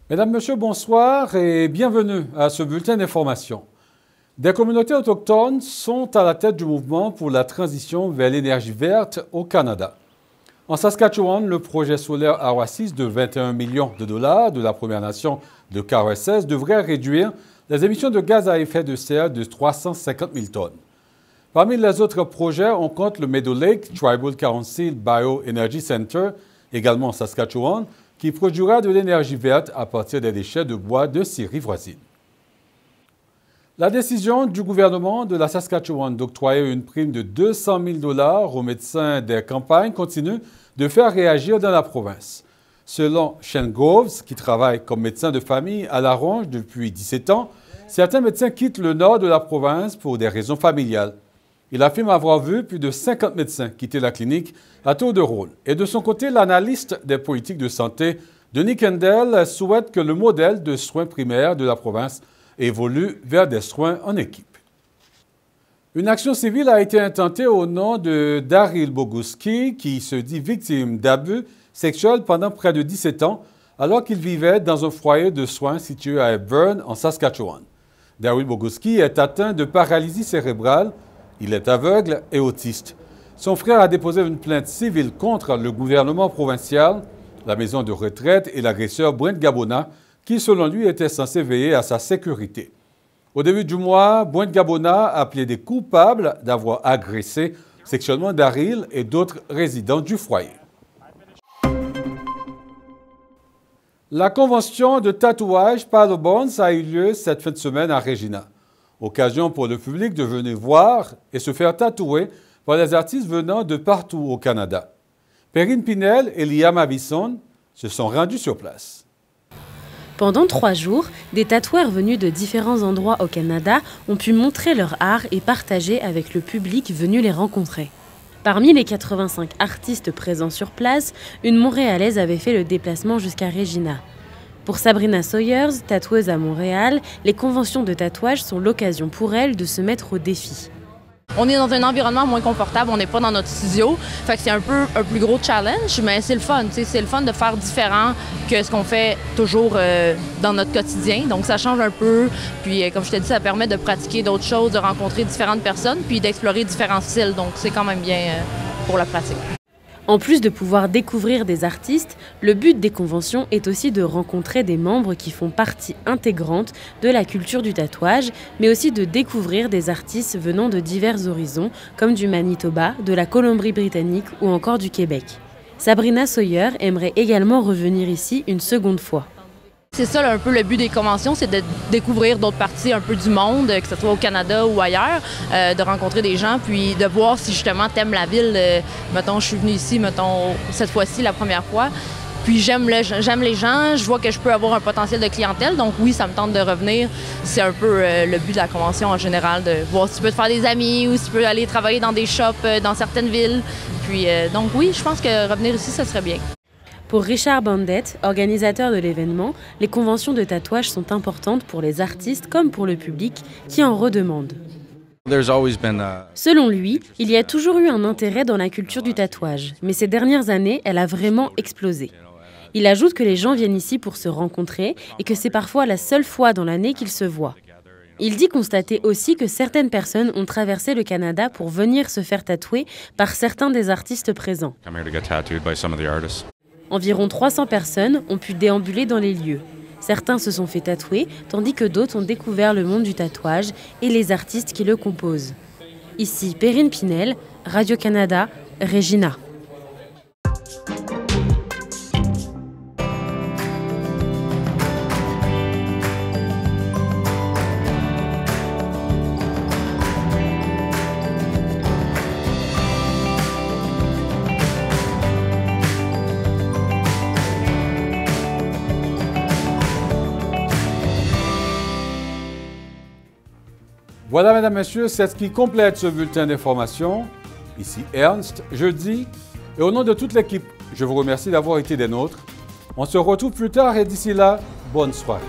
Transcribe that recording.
Mesdames, Messieurs, bonsoir et bienvenue à ce bulletin d'information. Des communautés autochtones sont à la tête du mouvement pour la transition vers l'énergie verte au Canada. En Saskatchewan, le projet solaire Awasis de 21 millions de dollars de la Première Nation de KRSS devrait réduire les émissions de gaz à effet de serre de 350 000 tonnes. Parmi les autres projets, on compte le Meadow Lake Tribal Council Bioenergy Center, également en Saskatchewan, qui produira de l'énergie verte à partir des déchets de bois de scieries voisines. La décision du gouvernement de la Saskatchewan d'octroyer une prime de 200 000 dollars aux médecins des campagnes continue de faire réagir dans la province. Selon Shane Groves, qui travaille comme médecin de famille à La Ronge depuis 17 ans, certains médecins quittent le nord de la province pour des raisons familiales. Il affirme avoir vu plus de 50 médecins quitter la clinique à tour de rôle. Et de son côté, l'analyste des politiques de santé, Denis Kendall, souhaite que le modèle de soins primaires de la province évolue vers des soins en équipe. Une action civile a été intentée au nom de Daryl Boguski, qui se dit victime d'abus sexuels pendant près de 17 ans, alors qu'il vivait dans un foyer de soins situé à Hepburn, en Saskatchewan. Daryl Boguski est atteint de paralysie cérébrale. Il est aveugle et autiste. Son frère a déposé une plainte civile contre le gouvernement provincial, la maison de retraite et l'agresseur Brent Gabona, qui, selon lui, était censé veiller à sa sécurité. Au début du mois, Brent Gabona a plaidé coupable d'avoir agressé sexuellement Daryl et d'autres résidents du foyer. La convention de tatouage Paddle Bones a eu lieu cette fin de semaine à Regina. Occasion pour le public de venir voir et se faire tatouer par des artistes venant de partout au Canada. Perrine Pinel et Liam Avison se sont rendus sur place. Pendant 3 jours, des tatoueurs venus de différents endroits au Canada ont pu montrer leur art et partager avec le public venu les rencontrer. Parmi les 85 artistes présents sur place, une Montréalaise avait fait le déplacement jusqu'à Regina. Pour Sabrina Sawyers, tatoueuse à Montréal, les conventions de tatouage sont l'occasion pour elle de se mettre au défi. On est dans un environnement moins confortable, on n'est pas dans notre studio, fait que c'est un peu un plus gros challenge, mais c'est le fun, c'est le fun de faire différent que ce qu'on fait toujours dans notre quotidien, donc ça change un peu, puis comme je t'ai dit, ça permet de pratiquer d'autres choses, de rencontrer différentes personnes, puis d'explorer différents styles, donc c'est quand même bien pour la pratique. En plus de pouvoir découvrir des artistes, le but des conventions est aussi de rencontrer des membres qui font partie intégrante de la culture du tatouage, mais aussi de découvrir des artistes venant de divers horizons, comme du Manitoba, de la Colombie-Britannique ou encore du Québec. Sabrina Sawyer aimerait également revenir ici une seconde fois. C'est ça un peu le but des conventions, c'est de découvrir d'autres parties un peu du monde, que ce soit au Canada ou ailleurs, de rencontrer des gens, puis de voir si justement t'aimes la ville. Mettons, je suis venue ici, mettons, cette fois-ci, la première fois, puis j'aime les gens, je vois que je peux avoir un potentiel de clientèle, donc oui, ça me tente de revenir. C'est un peu le but de la convention en général, de voir si tu peux te faire des amis ou si tu peux aller travailler dans des shops dans certaines villes. Puis donc oui, je pense que revenir ici, ça serait bien. Pour Richard Bandette, organisateur de l'événement, les conventions de tatouage sont importantes pour les artistes comme pour le public qui en redemandent. Selon lui, il y a toujours eu un intérêt dans la culture du tatouage, mais ces dernières années, elle a vraiment explosé. Il ajoute que les gens viennent ici pour se rencontrer et que c'est parfois la seule fois dans l'année qu'ils se voient. Il dit constater aussi que certaines personnes ont traversé le Canada pour venir se faire tatouer par certains des artistes présents. Environ 300 personnes ont pu déambuler dans les lieux. Certains se sont fait tatouer, tandis que d'autres ont découvert le monde du tatouage et les artistes qui le composent. Ici Perrine Pinel, Radio-Canada, Regina. Voilà, mesdames, messieurs, c'est ce qui complète ce bulletin d'information. Ici Ernst, jeudi. Et au nom de toute l'équipe, je vous remercie d'avoir été des nôtres. On se retrouve plus tard et d'ici là, bonne soirée.